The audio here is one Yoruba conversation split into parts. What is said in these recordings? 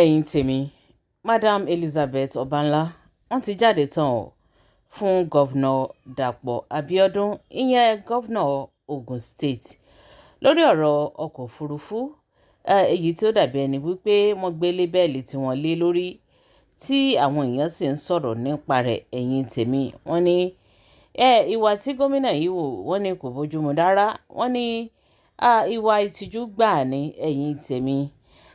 ẹ̀yin tèmi Madam Elizabeth Obanla wọ́n ti jáde tán o fún gọ́vnà Dapo Abiodun ìyẹn gọ́vnà Ogun State lórí ọ̀rọ̀ ọkọ̀ òfurufú èyí tí ó dàbí ẹni wípé wọ́n gbé lébẹ́ẹ̀lì tí wọ́n lé lórí tí àwọn èèyàn sì ń sọ̀rọ̀ nípa rẹ̀. ẹ̀yin tèmi wọ́n ní ìwà tí gómìnà yìí wò wọ́n ní kò bójúmu rárá, wọ́n ní ìwà ìtìjú gbà ní. ẹ̀yin tèmi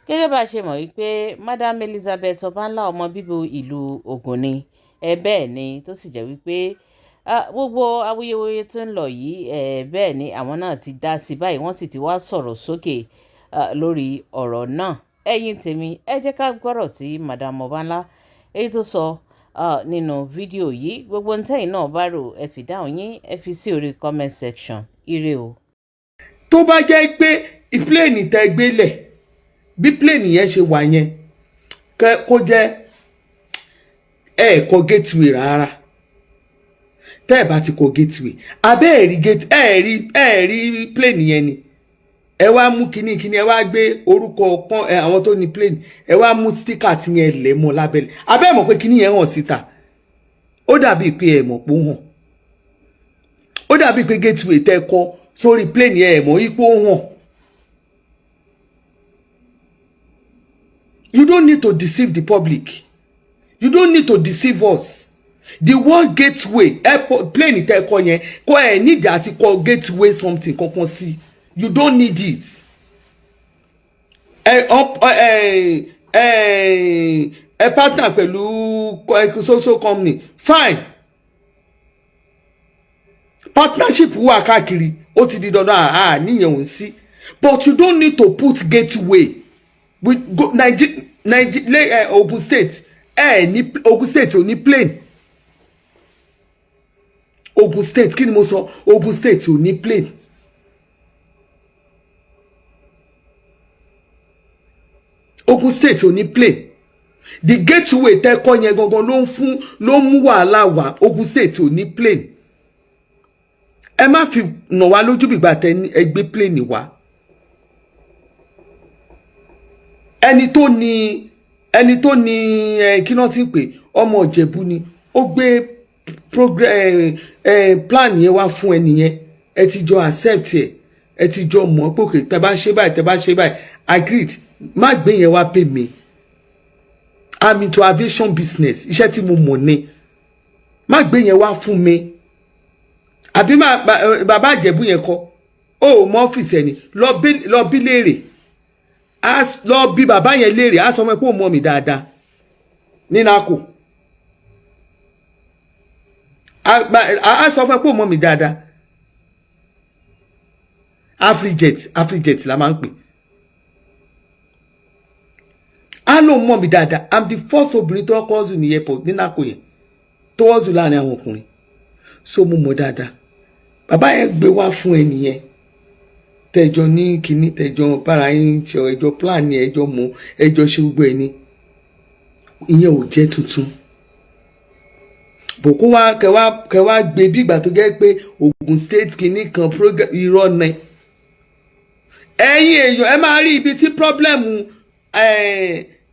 gẹ́gẹ́ bá a ṣe mọ̀ wípé Madam Elizabeth Obanla ọmọ bíbí ìlú Ògùn ni bẹ́ẹ̀ ni tó sì jẹ́ wípé gbogbo awuyewuye tó ń lọ yìí bẹ́ẹ̀ ni àwọn náà ti dá sí báyìí, wọ́n sì ti wá sọ̀rọ̀ sókè lórí ọ̀rọ̀ náà. ẹ̀yin tèmi ẹ jẹ́ ká gbọ́rọ̀ tí Madam Obanla èyí tó sọ nínú fídíò yìí. gbogbo ntẹ́yìn náà bá rò ẹ fi dáhùn yín ẹ fi sí orí comment section. ire o. tó bá jẹ́ pé ìpléènì tẹ́ gbélẹ̀ bí pléènì yẹn ṣe wà yẹn kó jẹ́ kọ gateway rárá. tẹ́ ẹ bá ti kọ gateway abẹ́ ẹ̀rí pléènì yẹn ni ẹ wá mú kíní ẹ wá gbé orúkọ kan àwọn tó ní pléènì ẹ wá mú stíkà tí yẹn lẹ̀ mọ́ lábẹ́lẹ̀ abẹ́ mọ̀ pé kíní yẹn hàn síta. ó dàbí pé ẹ mọ̀ pé ó hàn. ó dàbí pé gateway tẹ́ kọ sórí pléènì ẹ mọ̀ ipò hàn. You don't need to deceive the public. You don't need to deceive us. The word gateway, airport, plane tẹ́ kọ yẹn, kò ẹ need àti kọ gateway something kankan sí. You don't need it. Partner pẹ̀lú social company, fine. Partnership wà káàkiri, ó ti di dandan níyẹn ò sí. But you don't need to put gateway. With Nigeria, Ogun State, Ogun State ò ní plane. Ogun State, kí ni mo sọ? Ogun State ò ní plane. Ogun State ò ní plane. The gateway tẹ́ kọ́ yẹn gangan ló mú wàhálà wá. Ogun State ò ní plane. Ẹ má fi nà wá lójú bìgbà tẹ́ ẹ gbé plane wá. ẹni tó ní kí náà ti ń pè ọmọ Ìjẹ̀bú ni ó gbé plan yẹn wá fún ẹni yẹn. ẹ ti jọ accept ẹ ti jọ mọ̀ pé òkè tẹ́ bá ṣe báyìí agreed. má gbé yẹn wá pè mí. I'm into aviation business, iṣẹ́ tí mo mọ̀ ni. má gbé yẹn wá fún mi. àbí bàbá Ìjẹ̀bú yẹn kọ́ ó mọ ọ́fíìsì ẹni lọ bí léèrè. lọ bí bàbá yẹn léèrè á sọ pé ó mọ̀ mí dáadáa ní nako. á sọ pé ó mọ̀ mí dáadáa. Afrijet la máa ń pè. á lóun mọ̀ mí dáadáa. I'm the first obìnrin tó kọ́ ọ̀zù ní airport ní nako yẹn tó ọ̀zù láàrin àwọn ọkùnrin. so mo mọ̀ dáadáa. bàbá yẹn gbé wá fún ẹni yẹn. tẹjọ ní kíní tẹjọ bára yín ṣe ẹjọ plan ni ẹjọ mọ ẹjọ ṣe gbogbo ẹni ìyẹn ò jẹ́ tuntun. bò kó wá kẹwàá gbé bí ìgbà tó jẹ́ pé Ogun State kíní kan program irọ́ náà. ẹ̀yin èèyàn ẹ máa rí ibi tí problem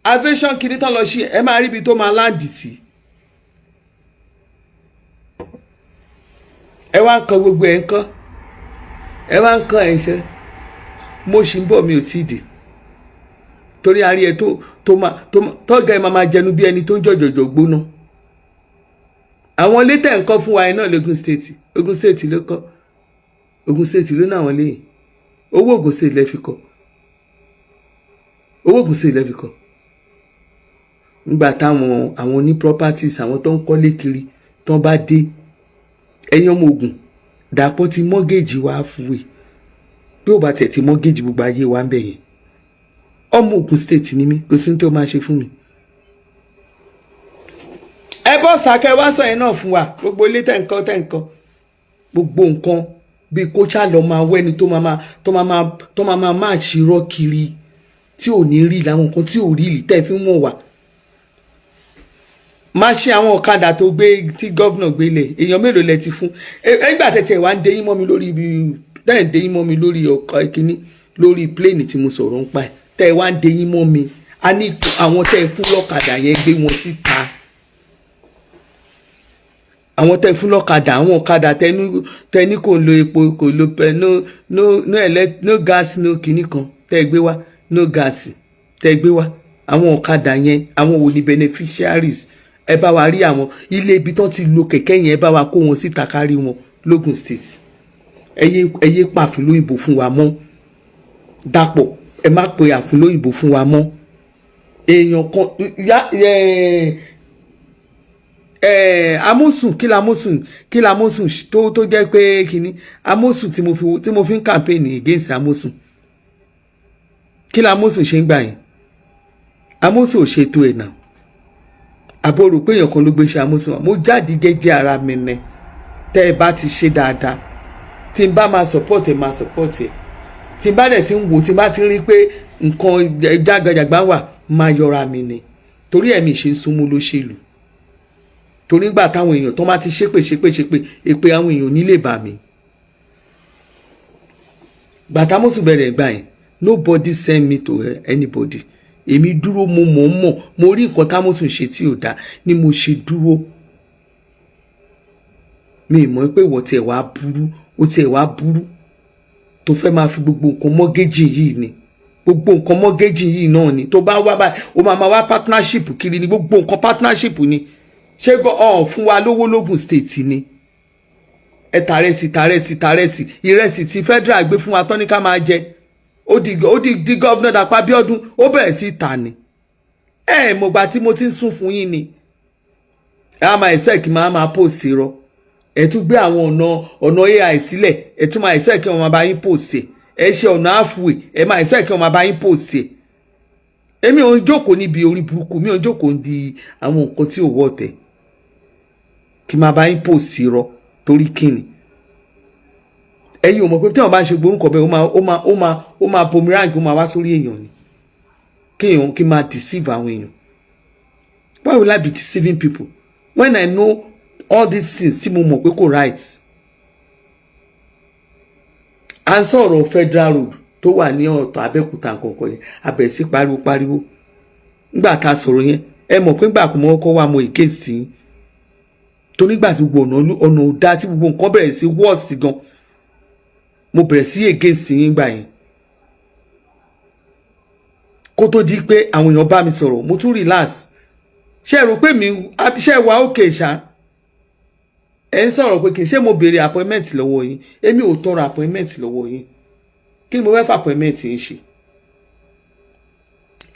aviation kíní tán lọ sí ẹ máa rí ibi tó máa láǹdì sí. ẹ wá ń kan gbogbo ẹ̀ ń kán. ẹ wá ń kàn ẹ̀ ṣe mo ṣì ń bọ̀ mi ò tí ì dé torí a rí ẹ tọ́gà ẹ máa jẹnu bí ẹni tó ń jọ̀jọ̀jọ̀ gbóná. àwọn ilé tẹ̀ ń kọ́ fún wa ẹ náà lógún state Ogun State ló kọ́ Ogun State ló náà wọ́n léyìn owó Ogun State lẹ́ fi kọ́ owó Ogun State lẹ́ fi kọ́. nígbà táwọn oní properties àwọn tó ń kọ́lé kiri tán bá dé ẹ̀yin ọmọ Ogun Dàpọ̀ ti mọ́gẹ́jì wá fúwe bí ó bá tẹ̀ ti mọ́gẹ́jì gbogbo ayé wa ń bẹ̀ yẹn. ọmọ Ogun State ni mí kò sí ní tó máa ṣe fún mi. ẹ bọ́ sàkẹ́ wá sọ yẹn náà fún wa gbogbo ilé tẹ̀ǹkan gbogbo nǹkan bíi kó ṣá lọ máa wẹ́ni tó máa máa ṣirọ́ kiri tí ò ní rí làwọn nǹkan tí ò rí lì tẹ́ fi ń wọ̀n wá. má ṣe àwọn ọ̀kadà tó gbé tí gọ́vnà gbélé èèyàn mélòó lẹ ti fún ẹgbà tẹ̀tẹ̀ wá ń dé yín mọ́ mi lórí ibi dẹ́n dé yín mọ́ mi lórí ọkọ̀ ìkíní lórí pléènì tí mo sọ̀rọ̀ ń pa ẹ̀ tẹ́ ẹ wá ń dé yín mọ́ mi a ní àwọn tẹ́ fún lọ́kadà yẹn gbé wọn síta. Àwọn tẹ́ fún lọ́kadà, àwọn ọ̀kadà tẹ́ni kò lo epo, kò lo no gas, no kinní kan tẹ́ gbé wá, no gas tẹ́ gbé wá. Àwọn ọ̀kadà yẹn, àwọn wo ni beneficiaries? Ẹ bá wa rí àwọn ilé ibi tán ti lo kẹ̀kẹ́ yẹn, ẹ bá wa kó wọn síta kárí wọn l'Ogun State. Ẹ yé pàfin lóyìnbó fún wa mọ́. Dàpọ̀, ẹ má pe àfin lóyìnbó fún wa mọ́. Èèyàn kan Amosun, kí l'Amosun tó jẹ́ pé kíní Amosun tí mo fi ń campaign against Amosun. Kí l'Amosun ṣe ń gbà yẹn? Amosun ò ṣètò ẹ̀ náà. Àbúrò pé èèyàn kan ló gbé ṣe Amosun wa. Mo jáde gẹ́gẹ́ ara mi nẹ. Tẹ́ ẹ bá ti ṣe dáadáa, tí n bá máa support ẹ máa support ẹ. Tí n bá dẹ̀ ti ń wò, tí n bá ti rí pé nǹkan jágajàgbá wà, máa yọra mi ni. Torí ẹ̀mí ṣe ń súnmọ́ lóṣèlú. Torí nígbà táwọn èèyàn tó máa ti ṣépè èpè àwọn èèyàn nílé bà mí. Gbàtà Amosun bẹ̀rẹ̀ gbà yẹn, nobody send me to anybody. Èmi dúró mo mọ̀ mo rí nǹkan t'Amosun ṣe tí ò dá ni mo ṣe dúró. Mi mọ̀ pé ìwọ tiẹ̀ wá burú, ó tiẹ̀ wá burú tó fẹ́ máa fi gbogbo nǹkan mọ́gẹ́jì yìí ni. Gbogbo nǹkan mọ́gẹ́jì yìí náà ni. Tó bá wá báyìí, ó máa wá partnership kiri ni. Gbogbo nǹkan partnership ni. Ṣé fún wa lówó l'Ogun State ni? Ẹ tàrẹ́sì ìrẹsì tí federal gbé fún wa tán ní ká máa jẹ. Ó di governor Dapo Abiodun, ó bẹ̀rẹ̀ sí ta ni. Mo gbà tí mo ti ń sún fún yín ni. Ẹ á máa expect kí máa post irọ́. Ẹ tún gbé àwọn ọ̀nà AI sílẹ̀. Ẹ tún máa expect kí wọ́n máa bá yín post ẹ̀. Ẹ ṣe ọ̀nà halfway. Ẹ máa expect kí wọ́n máa bá yín post ẹ̀. Èmi ò ń jókòó níbi orí burúkú. Mi ò ń jókòó di àwọn nǹkan tí ò wọ́ tẹ̀. Kí máa bá yín post irọ́ torí kíni. Ẹ̀yin ò mọ̀ pé tí wọ́n bá ń ṣe gbórúkọ bẹ́ẹ̀ ó máa boomerang, ó máa wá sórí èèyàn ni. Kí máa deceive àwọn èèyàn. Why will I be deceiving people when I know all these things tí mo mọ̀ pé kò right? À ń sọ̀rọ̀ federal road tó wà ní ọ̀tọ̀ Abẹ́òkúta kọ̀ọ̀kan yẹn, abẹ̀ sí pariwo. Nígbà tá a sọ̀rọ̀ yẹn, ẹ mọ̀ pé nígbà kò mọ́ ọkọ̀ wà mo against yín. Tó nígbà tí gbogbo ọ̀nà ò dá, tí gbogbo nǹkan bẹ̀rẹ̀ sí worst gan, mo bẹ̀rẹ̀ sí against yín gbà yẹn. Kó tó di pé àwọn èèyàn bá mi sọ̀rọ̀, mo tún relax. Ṣé ẹ rò pé ṣé wà okay ṣá? Ẹ ń sọ̀rọ̀ pé kì í ṣe mo béèrè appointment lọ́wọ́ yín. Èmi ò tọrọ appointment lọ́wọ́ yín. Kí ni mo fẹ́ fà appointment yín ṣe?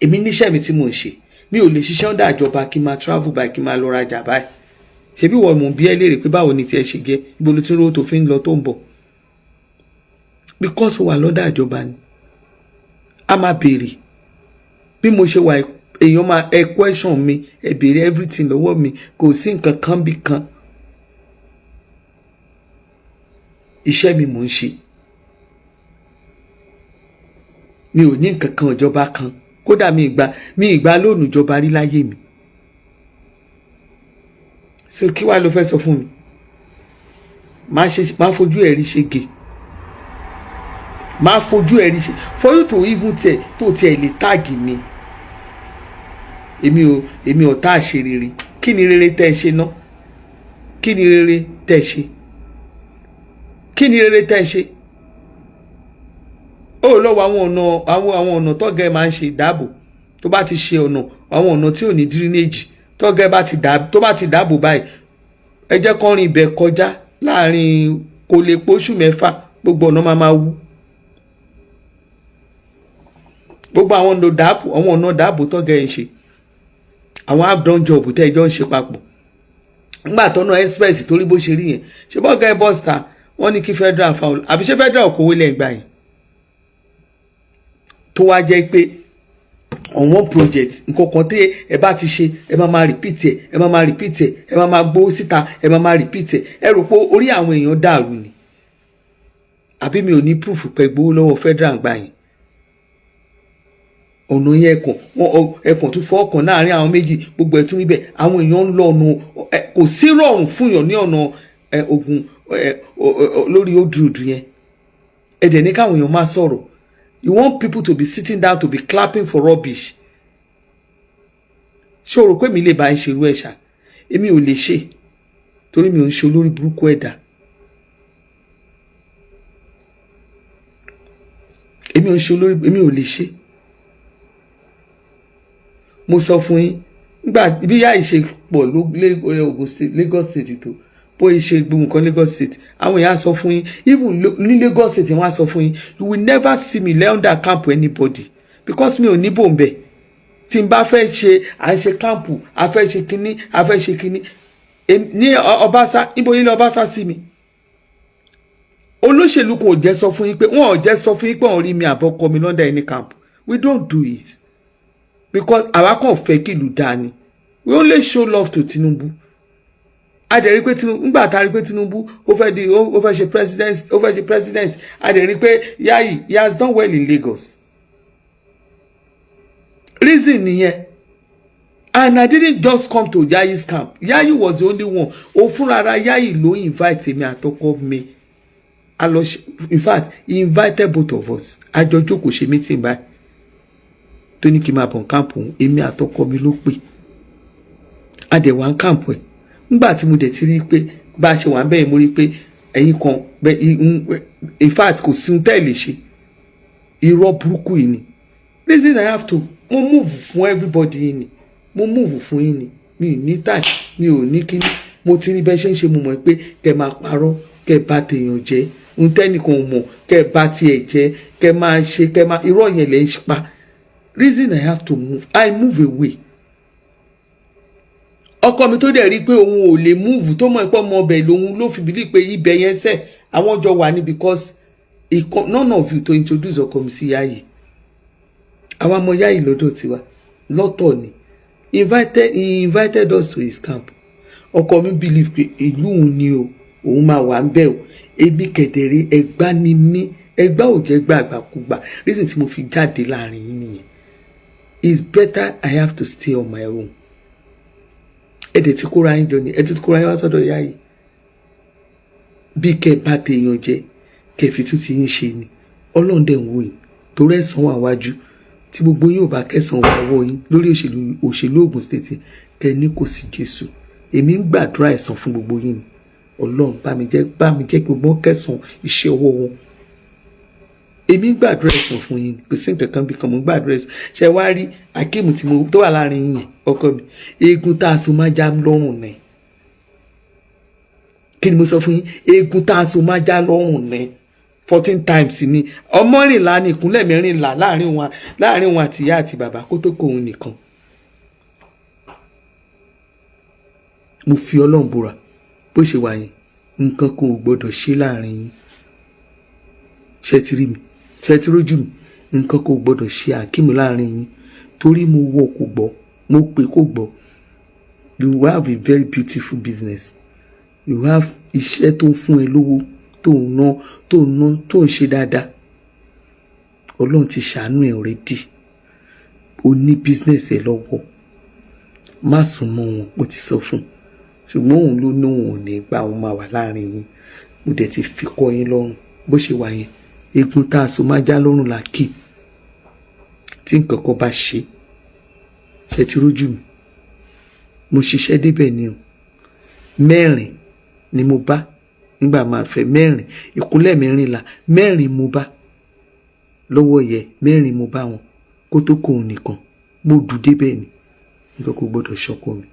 Èmi níṣẹ́ mi tí mò ń ṣe. Mi ò lè ṣiṣẹ́ under ìjọba kí n máa travel by kí n máa lọ rajà báyìí. Ṣebí wọ́n mò ń bí ẹ léèrè pé báwo ni tiẹ̀ ṣe gẹ́, ibo ló ti rówó tó fi ń lọ tó ń bọ̀. Because ó wà lọ́dọ̀ ìjọba ni. A máa béèrè. Bí mo ṣe wà, èèyàn máa question mi, ẹ béèrè everything lọ́wọ́ mi, kò sí nǹkan kan bí kan. Iṣẹ́ mi mò ń ṣe. Mi ò ní nǹkan kan ìjọba kan. Kódà mi ìgbà lónìí ìjọba rí láyé mi. So kí wá ló fẹ́ sọ fún mi? Má fojú ẹ̀rí ṣege. Má fojú ẹ̀rí ṣe. For you to even tó tiẹ̀ lè táàgì mi. Èmi ò tá àṣerere. Kí ni rere tẹ́ ẹ ṣe ná? Kí ni rere tẹ́ ẹ ṣe? Kí ni rere tẹ́ ẹ ṣe? Ó lọ́wọ́ àwọn ọ̀nà tọ́gẹ̀ máa ń ṣe ìdáàbò. Tó bá ti ṣe àwọn ọ̀nà tí ò ní drainage. Tọ́gẹ̀ tó bá ti dáàbò báyìí, ẹ jẹ́ kán rìn ibẹ̀ kọjá láàrin kò lè póṣù 6, gbogbo ọ̀nà máa wú. Gbogbo àwọn ọ̀nà dáàbò tọ́gẹ̀ ń ṣe. Àwọn abdon job tẹ́ ẹjọ́ ń ṣe papọ̀. Nígbà tọ́nà express torí bó ṣe rí yẹn, ṣe bọ́gẹ̀ bọ́sta wọ́n ní kí federal foul, àbí ṣé federal kò wọlé ẹgbà yẹn. Tó wá jẹ́ pé on one project nǹkan kan tẹ́ ẹ bá ti ṣe, ẹ máa repeat ẹ, ẹ máa gbowó síta, ẹ máa repeat ẹ. Ẹ rò pé orí àwọn èèyàn dàrú ni. Àbí mi ò ní proof pé gbowó lọ́wọ́ federal gbà yẹn. Ọ̀nà yẹn ẹ̀kàn tún fọ́ ọkàn láàrin àwọn méjì, gbogbo ẹ̀ tún níbẹ̀. Àwọn èèyàn ń lọ ọ̀nà, kò sí rọrùn fún yàn ní ọ̀nà Ògùn lórí òdùdù yẹn. Ẹ dẹ̀ ní káwọn èèyàn máa sọ̀rọ̀. You want people to be sitting down to be clapping for rubbish. ṣé o rò pé mi lè bá ń ṣerú ẹ̀ ṣá? Èmi ò lè ṣe torí mi ò ń ṣe olórí burúkú ẹ̀dá. Èmi ò lè ṣe. Mo sọ fún yín nígbà bí yá ìṣe pọ̀ Ogun State, Lagos State tó bó ṣe gbogbo nǹkan Lagos State, àwọn èèyàn sọ fún yín, even ní Lagos State wọ́n á sọ fún yín, you will never see me lay under camp anybody because mi ò ní bòǹbẹ̀. Tí n bá fẹ́ ṣe à ń ṣe camp, a fẹ́ ṣe kinní ní Ọbaṣá, níbo nílé Ọbaṣá sí mi. Olóṣèlú kò jẹ́ sọ fún yín pé wọ́n ò jẹ́ sọ fún yín pé wọ́n rí mi àbọ̀kọ mi lọ́ndà any camp. We don't do it because àwa kàn fẹ́ kí ìlú dáa ni. We only show love to Tinubu. A dẹ̀ rí pé Tinubu nígbà tá a rí pé Tinubu ó fẹ́ ṣe president, a dẹ̀ rí pé Yayi, he has done well in Lagos. Reason nìyẹn. And I didn't just come to Yayi's camp. Yayi was the only one. Ó fúnra ara Yayi ló invite me àtọkọ mi. In fact, he invited both of us. A jọ jókòó ṣe meeting báyìí. Tó ní kí n máa bọ̀ camp òun, èmi àtọkọ mi ló pè. A dẹ̀ wá camp ẹ̀. Nígbà tí mo dẹ̀ ti rí pé bá a ṣe wà bẹ́ẹ̀ mo rí pé ẹ̀yin kan in fact kò sí ohun tẹ́ ẹ̀ lè ṣe. Irọ́ burúkú yìí ni. Reason I have to mo move fún everybody yìí ni. Mo move fún yín ni. Mi ò ní time, mi ò ní kíní. Mo ti rí bẹ́ẹ̀ ṣe ń ṣe mo mọ̀ pé kẹ́ máa parọ́, kẹ́ bá tèèyàn jẹ́. Ohun tẹ́nìkan ò mọ̀, kẹ́ bá tiẹ̀ jẹ́, kẹ́ máa ṣe, kẹ́ máa irọ́ yẹn lẹ́ ń pa. Reason I have to move, I move away. Ọkọ mi tó dẹ̀ rí pé òun ò lè move tó mọ̀ pé ọmọ ọbẹ̀ lòun ló fi believe pé ibẹ̀ yẹn sẹ̀ àwọn jọ wà ní because none of you to introduce ọkọ mi sí Yayi. Àwa ọmọ Yayi lọ́dọ̀ tiwa lọ́tọ̀ ni. He invited us to his camp. Ọkọ mi believe pé ìlú òun ni o, òun máa wà ń bẹ̀ o. Ebi kẹ̀dẹ̀rẹ̀ ẹgbá ni mí, ẹgbá ò jẹ́ gbàgbàkúgbà. Reason tí mo fi jáde láàrin yín nìyẹn. It's better I have to stay on my own. Ẹ̀dẹ̀ tí kóra yín jọ ni, ẹ̀dẹ̀ tí kóra yín wá sọ́dọ̀ Yayi. Bí kẹ́ bá tèèyàn jẹ́, kẹ́ fi tún ti yín ṣe ni. Ọlọ́run dẹ̀ ń wò yín, torí ẹ̀san wà wájú. Tí gbogbo yín ò bá kẹsàn wà wọ́ yín lórí òṣèlú Ogun State, kẹ́ ní kò sí Jésù. Èmi ń gbàdúrà ẹ̀san fún gbogbo yín ni. Ọlọ́run bá mi jẹ́ kí gbogbo kẹsàn iṣẹ́ ọwọ́ wọn. Èmi ń gbàdúrà ẹ̀san fún yín kò sí nǹkan kan bí kan mo ń gbàdúrà ẹ̀san. Ṣé wá rí Akeem tí mo tó wà láàrin yín yẹn ọkọ mi, eegun tá a so máa já lọ́rùn ni. Kí ni mo sọ fún yín? Eegun tá a so máa já lọ́rùn ni 14 times ni. Ọmọrìnlá ní ìkúnlẹ̀ mẹ́rìnlá láàrin wọn àti ìyá àti bàbá kó tó kó òun nìkan. Mo fi Ọlọ́run búra bó ṣe wà yẹn nǹkan kò gbọdọ̀ ṣe láàrin yín. Ṣé ti rí mi? Ṣé ti rójú mi? Nǹkan kò gbọdọ̀ ṣe Akeem láàrin yín torí mo wọ kò gbọ́, mo pè kò gbọ́. You have a very beautiful business. You have iṣẹ́ tó ń fún ẹ lówó tó ń ṣe dáadáa. Ọlọ́run ti ṣàánú ẹ already. O ní business ẹ lọ́wọ́. Má sùn mọ́ wọn, mo ti sọ fún. Ṣùgbọ́n òun ló ní òun ò ní gbà òun máa wà láàrin yín. Mo dẹ̀ ti fi kọ́ yín lọ́rùn bó ṣe wà yẹn. Egun tá a so máa já lọ́rùn là kì. Tí nǹkan kan bá ṣe ti rójú mi. Mo ṣiṣẹ́ débẹ̀ ni o. 4 ni mo bá nígbà máa fẹ́ 4 ìkúnlẹ̀ mẹ́rìnlá 4 mo bá lọ́wọ́ yẹ 4 mo bá wọn kó tó kó òun nìkan. Mo dùn débẹ̀ ni nǹkan kò gbọdọ̀ ṣọkọ mi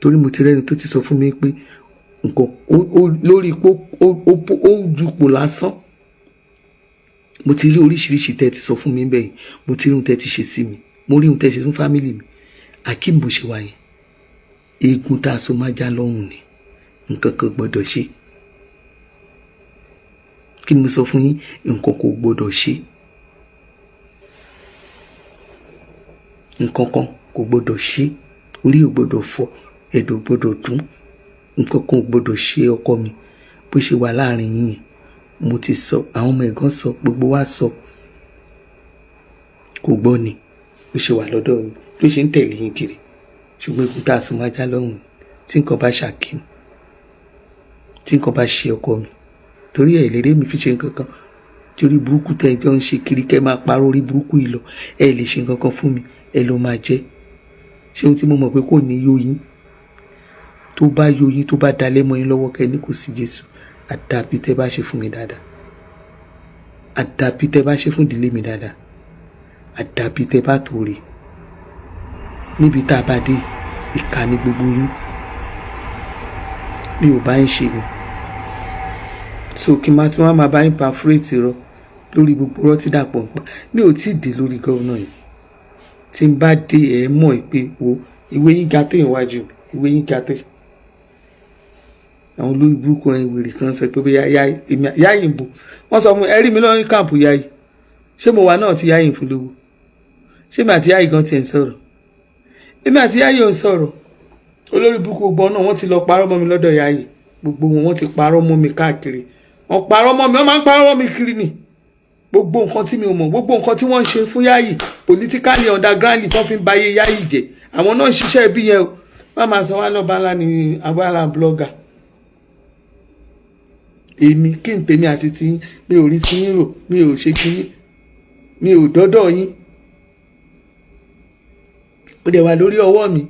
torí mo ti rẹ́ni tó ti sọ fún mi pé nǹkan lórí pé ó jupò lásán. Mo ti rí oríṣiríṣi tẹ́ ti sọ fún mi bẹ́ẹ̀. Mo ti rí ohun tẹ́ ti ṣe sí mi, mo rí ohun tẹ́ ṣe fún fámìlì mi. Akeem bó ṣe wà yẹn eegun tá a so máa já lọ́rùn ni nǹkan kan gbọdọ̀ ṣe. Kí ni mo sọ fún yín? Nǹkan kò gbọdọ̀ ṣe. Nǹkan kan kò gbọdọ̀ ṣe. Orí ò gbọdọ̀ fọ́, ẹ̀dọ̀ gbọdọ̀ dùn. Nǹkan kan ò gbọdọ̀ ṣe ọkọ mi bó ṣe wà láàrin yín yẹn. Mo ti sọ, àwọn ọmọ ẹ̀gán sọ, gbogbo wa sọ. Kò gbọ́ ni bó ṣe wà lọ́dọ̀ mi ló ṣe ń tẹ̀lé yín kiri. Ṣùgbọ́n egun tá a so máa já lọ́rùn tí nǹkan bá ṣàkíyàn, tí nǹkan bá ṣe ọkọ mi torí ẹ̀ lérè mi fi ṣe nǹkan kan. Torí burúkú tẹ́ ẹ jọ ń ṣe kiri kẹ́ máa parọ́ orí burúkú yìí lọ. Ẹ lè ṣe nǹkan kan fún mi, ẹ lọ máa jẹ́. ṣé ohun tí mo mọ̀ pé kò ní yó yín tó bá yó yín tó bá dalẹ̀ mọ́ yín lọ́wọ́ kẹ́ ní kò sí Jésù àdàbí tẹ́ bá ṣe fún mi dáadáa àdàbí tẹ́ bá ṣe fún ìdílé mi dáadáa àdàbí tẹ́ bá tòrè níbi tá a bá dé ìkà ní gbogbo yín bí ò bá ń ṣe ni so kí n máa tí wọ́n máa bá yín pa fúrẹ́ẹ̀tì rọ lórí gbogbo ọ̀rọ̀ tí Dàpọ̀ ń pa mi ò tí ì dé lórí gọ́vnà yìí tí n bá dé ẹ̀ mọ̀ pé wo ìwé yín ga tó ìwájú ìwé yín ga tó àwọn olórí burúkú ẹ̀yìn wèrè kan sọ pé yáyìn bò wọ́n sọ fún ẹ rí mi lọ́rí káàpù yáyì ṣé mo wà náà ti yáyìn fún lówó ṣé mi àti yáyì gan tiẹ̀ ń sọ̀rọ̀ èmi àti yáyì ò ń sọ̀rọ̀ olórí burúkú gbọ́n náà wọ́n ti lọ parọ́ mọ́ mi lọ́dọ̀ yáyì gbogbo wọn ti parọ́ mọ́ mi káàkiri wọ́n parọ́ mọ́ mi wọ́n máa ń parọ́ mọ́ mi kiri ni gbogbo nǹkan tí mi ò mọ̀ gbogbo nǹkan tí wọ́n ń ṣe fún yáyì politically underground tó fi ń bayé yáyì jẹ́ àwọn náà ń ṣiṣẹ́ ibi yẹn o má máa sọ wá lọ́ba ní abala blogger èmi kí n tèmi àti tiyín mi ò rí tiyín rò mi ò ṣe kí mi ò dọ́dọ̀ yín ó dẹ̀ wà lórí ọwọ́ mi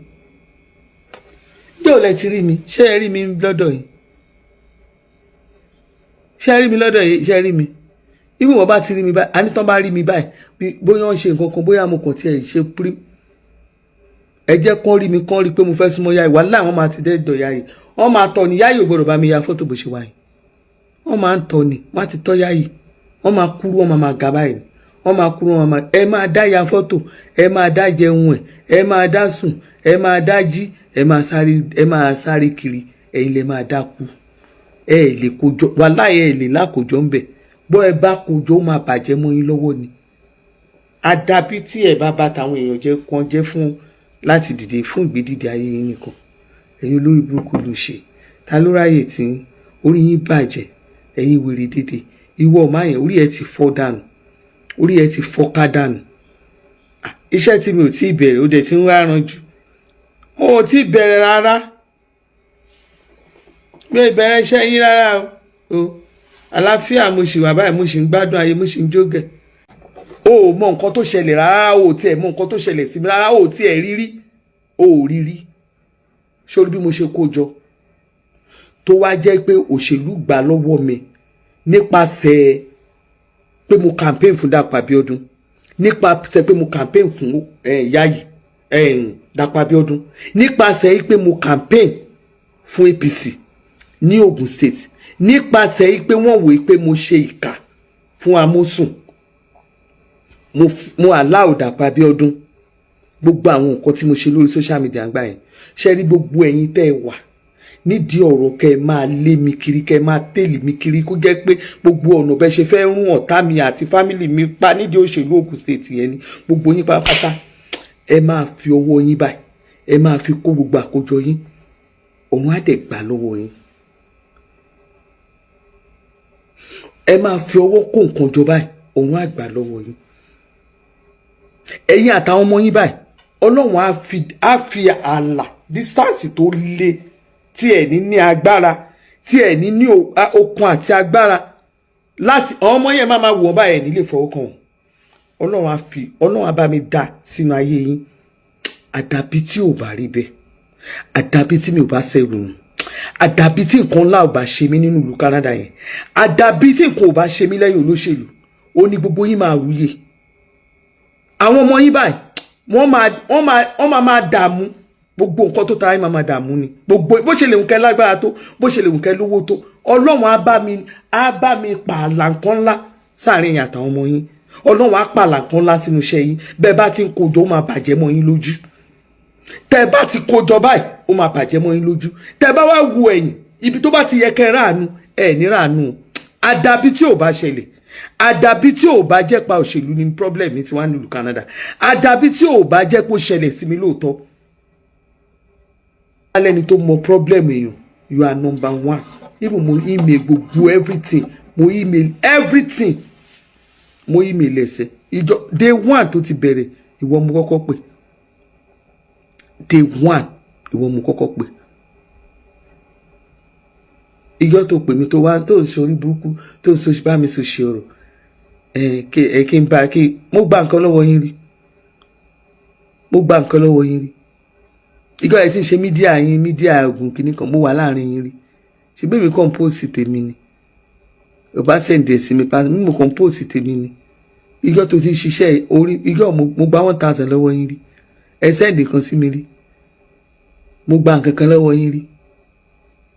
bí ò lẹ ti rí mi ṣé ẹ rí mi lọ́dọ̀ yìí ṣé ẹ rí mi lọ́dọ̀ yìí ṣé ẹ rí mi ibi wọn bá ti rí mi báyìí àní tán bá rí mi báyìí bóyá wọ́n ṣe nǹkan kan bóyá mo kàn tiẹ̀ ṣe pírí ẹ jẹ́ kán rí mi kán rí pé mo fẹ́ súnmọ́ yáyì wàhálà wọn máa ti dẹ́dọ̀ yáyì wọ́n máa tọ̀ ní yáyì ò gbọ́dọ̀ bá mi ya fọ́tò bó ṣe wáyìí wọ́n máa ń tọ̀ ní wọ́n á ti tọ́ yáyì wọ́n máa kúrú wọ́n máa ga báyìí wọ́n máa kúrú wọ́n máa ẹ máa dá ya fọ́tò ẹ máa dá jẹun ẹ máa dá sùn ẹ máa dá jí ẹ máa sáré kiri ẹ̀yin lè máa dákú ẹ lè kójọ wàhálà ẹ lè lákòjọ ń bẹ bọ́ ẹ bá kójọ ó máa bàjẹ́ mọ́ yín lọ́wọ́ ni àdàbí tí ẹ bá bá tàwọn èèyàn jẹ́ kan jẹ́ fún láti dìde fún ìgbédìde ayé yín nìkan ẹ̀yin olórí burúkú ló ṣe ta ló ráyè tí orí yín bàjẹ́ ẹ̀yin wèrè dédé ìwọ ọmọ yẹn orí ẹ ti fọ́ dànù orí ẹ ti fọ́ ká dànù iṣẹ́ tí mi ò tí ì bẹ̀rẹ̀ ó dẹ̀ ti ń wá ranjú mo ò tí ì bẹ̀rẹ̀ rárá mi ò bẹ̀rẹ̀ iṣẹ́ yín rárá o àlàáfíà mo sì wà báyìí mo sì ń gbádùn ayé mo sì ń jógẹ̀ o ò mọ nǹkan tó ṣẹlẹ̀ rárá o ò tiẹ̀ mọ nǹkan tó ṣẹlẹ̀ sí mi rárá o ò tiẹ̀ rírí o ò rírí sórí bí mo ṣe kó jọ tó wá jẹ́ pé òṣèlú gbà lọ́wọ́ mi nípasẹ̀ pé mo campaign fún Dapo Abiodun nípasẹ̀ pé mo campaign fún yáyì Dapo Abiodun nípasẹ̀ pé mo campaign fún APC ní Ogun State nípasẹ̀ pé wọ́n wò pé mo ṣe ìkà fún Amosun mo allow Dapo Abiodun gbogbo àwọn nǹkan tí mo ṣe lórí social media àgbà yẹn ṣe rí gbogbo ẹ̀yin tẹ́ ẹ wà nídìí ọ̀rọ̀ kẹ́ ẹ máa lé mi kiri kẹ́ ẹ máa tẹ̀lé mi kiri kó jẹ́ pé gbogbo ọ̀nà bẹ́ẹ̀ ṣe fẹ́ rún ọ̀tá mi àti fámìlì mi pa nídìí òṣèlú Ogun State yẹn ni gbogbo yín pátápátá ẹ máa fi ọwọ́ yín báyìí ẹ máa fi kó gbogbo àkójọ yín òun á dẹ̀ gbà lọ́wọ́ yín ẹ máa fi ọwọ́ kó nǹkan jọ báyìí òun á gbà lọ́wọ́ yín ẹ̀yin àtàwọn ọmọ yín báyìí Ọlọ́run á fi ààlà distance tó le tí ẹ ní agbára tí ẹ ní okun àti agbára láti àwọn ọmọ yẹn máa wò báyìí nílé fọwọ́kàn Ọlọ́run á bá mi dá sínú ayé yín àdàbí tí ò bá rí bẹ́ẹ̀ àdàbí tí mi ò bá ṣẹrù nù àdàbí tí nǹkan ńlá ò bá ṣe mí nínú ìlú Canada yẹn àdàbí tí nǹkan ò bá ṣe mí lẹ́yìn olóṣèlú ó ní gbogbo yín máa wúyè àwọn ọmọ yín báyìí wọ́n máa dààmú gbogbo nǹkan tó tara yín máa dààmú ni gbogbo bó ṣe lè wùn kẹ́ lágbára tó bó ṣe lè wùn kẹ́ lówó tó Ọlọ́run á bá mi pààlà nǹkan ńlá sáàrin yín àtàwọn ọmọ yín Ọlọ́run á pààlà nǹkan ńlá sínú iṣẹ́ yín bẹ́ẹ̀ bá ti ń kójọ ó máa bàjẹ́ mọ́ yín lójú tẹ́ bá ti kójọ báyìí ó máa bàjẹ́ mọ́ yín lójú tẹ́ bá wá wo ẹ̀yìn ibi tó bá ti yẹ kẹ́ ráàánú ẹ̀ ní ráàánú àdàbí tí ò bá ṣẹlẹ̀ àdàbí tí ò bá jẹ́ pa òṣèlú ní problem ní tiwa nílùú Canada àdàbí tí ò bá jẹ́ kó ṣẹlẹ̀ sí mi lóòótọ́ alẹ́ni tó mọ problem èèyàn you are number one even mo email gbogbo everything mo email everything mo email ẹsẹ̀ ìjọ day one tó ti bẹ̀rẹ̀ ìwọ mo kọ́kọ́ pè day one ìwọ mo kọ́kọ́ pè ìjọ tó pè mí tó wá tó ń ṣe orí burúkú tó ń ṣe bá mi ṣe ọ̀rọ̀ kí n bá kí mo gba nǹkan lọ́wọ́ yín rí mo gba nǹkan lọ́wọ́ yín rí ìgbà ẹ ti ń ṣe mídíà yín mídíà Ògùn kìíní kan mo wà láàrin yín rí ṣe bẹ́ẹ̀ mi compose tèmi ni ò bá sẹ̀ǹdẹ̀ sí mi pàṣẹ mo compose tèmi ni ìjọ tó ti ń ṣiṣẹ́ orí ìjọ mo gba 1,000 lọ́wọ́ yín rí ẹ sẹ́ǹdì kan sí mi rí mo gba nǹkan kan lọ́wọ́ yín rí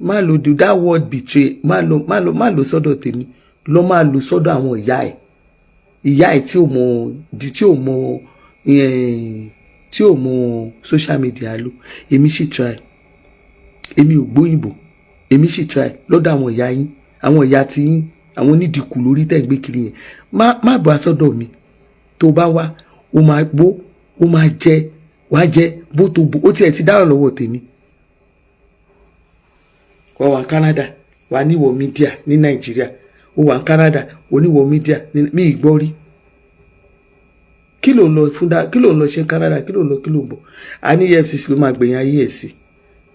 má lo do that word betray má lo sọ́dọ̀ tèmi lọ má lo sọ́dọ̀ àwọn ìyá ẹ̀ tí ò mọ social media lò èmi sì try èmi ò gbóyìnbó èmi sì try lọ́dọ̀ àwọn ìyá yín àwọn ìyá tí yín àwọn onídìkù lórí tẹ̀ ń gbé kiri yẹn má bọ́ sọ́dọ̀ mi tó bá wá ó máa gbó ó máa jẹ wàá jẹ bó tó bó ó tiẹ̀ ti dárò lọ́wọ́ tèmi wọ́n wà ní Canada wà níwọ̀ mídíà ní Nàìjíríà ó wà ní Canada oníwọ̀ mídíà mi ìgbọ́ rí kí ló ń lọ fún dá kí ló ń lọ ṣe Canada kí ló ń lọ kí ló ń bọ̀ a ní EFCC ló máa gbẹ̀yìn ayé ẹ̀ sí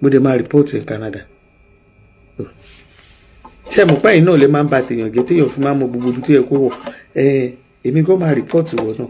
mo dẹ̀ máa rìpọ́ọ̀tù ní Canada ṣé mo pẹ́yìn náà lè máa ń ba tèèyàn jẹ́ téèyàn fi máa mọ gbogbo ibi tó yẹ kó wọ̀ èmi kò máa rìpọ́ọ̀tù wọ̀ náà.